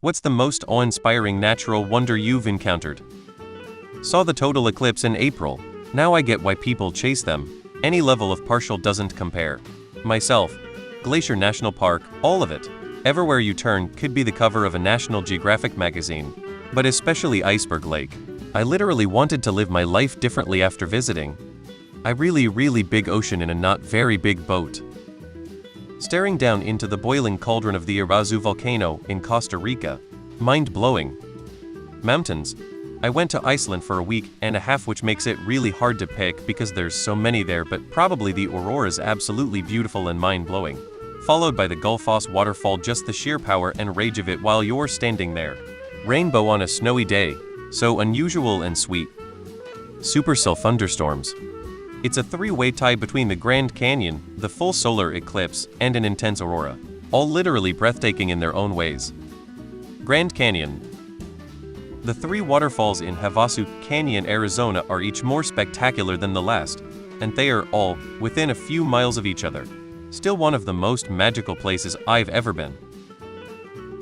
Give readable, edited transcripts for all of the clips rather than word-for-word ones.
What's the most awe-inspiring natural wonder you've encountered? Saw the total eclipse in April. Now I get why people chase them. Any level of partial doesn't compare. Myself. Glacier National Park, all of it. Everywhere you turn could be the cover of a National Geographic magazine. But especially Iceberg Lake. I literally wanted to live my life differently after visiting. A really big ocean in a not very big boat. Staring down into the boiling cauldron of the Irazu volcano in Costa Rica. Mind-blowing. Mountains. I went to Iceland for a week and a half, which makes it really hard to pick because there's so many there, but probably the aurora's absolutely beautiful and mind-blowing. Followed by the Gullfoss waterfall, just the sheer power and rage of it while you're standing there. Rainbow on a snowy day. So unusual and sweet. Supercell thunderstorms. It's a three-way tie between the Grand Canyon, the full solar eclipse, and an intense aurora. All literally breathtaking in their own ways. Grand Canyon. The three waterfalls in Havasu Canyon, Arizona are each more spectacular than the last, and they are all within a few miles of each other. Still one of the most magical places I've ever been.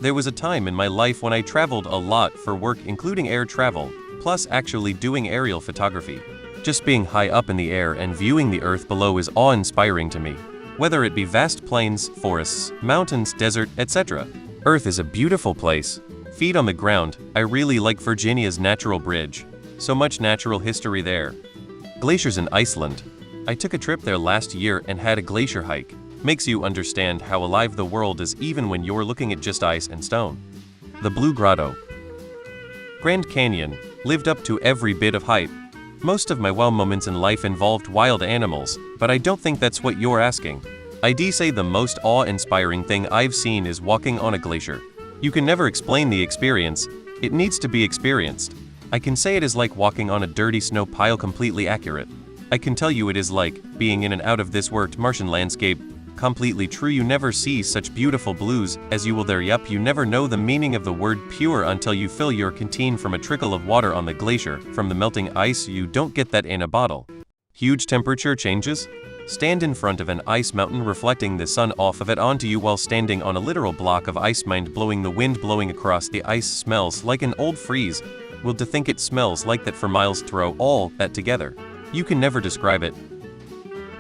There was a time in my life when I traveled a lot for work, including air travel, plus actually doing aerial photography. Just being high up in the air and viewing the earth below is awe-inspiring to me. Whether it be vast plains, forests, mountains, desert, etc. Earth is a beautiful place. Feet on the ground. I really like Virginia's Natural Bridge. So much natural history there. Glaciers in Iceland. I took a trip there last year and had a glacier hike. Makes you understand how alive the world is even when you're looking at just ice and stone. The Blue Grotto. Grand Canyon. Lived up to every bit of hype. Most of my wow moments in life involved wild animals, but I don't think that's what you're asking. I'd say the most awe-inspiring thing I've seen is walking on a glacier. You can never explain the experience. It needs to be experienced. I can say it is like walking on a dirty snow pile, completely accurate. I can tell you it is like being in an out-of-this-world Martian landscape. Completely true. You never see such beautiful blues as you will there. Yup, you never know the meaning of the word pure until you fill your canteen from a trickle of water on the glacier from the melting ice. You don't get that in a bottle. Huge temperature changes. Stand in front of an ice mountain, reflecting the sun off of it onto you while standing on a literal block of ice. Mind-blowing. The wind blowing across the ice smells like an old freeze. Will to think it smells like that for miles. Throw all that together. You can never describe it.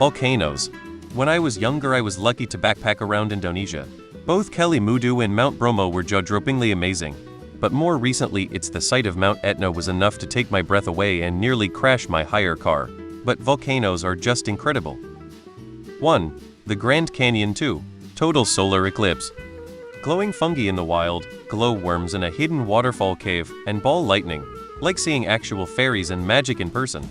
Volcanoes. When I was younger, I was lucky to backpack around Indonesia. Both Kelimutu and Mount Bromo were jaw-droppingly amazing. But more recently, it's the sight of Mount Etna was enough to take my breath away and nearly crash my hire car. But volcanoes are just incredible. 1. The Grand Canyon. 2. Total solar eclipse. Glowing fungi in the wild, glowworms in a hidden waterfall cave, and ball lightning. Like seeing actual fairies and magic in person.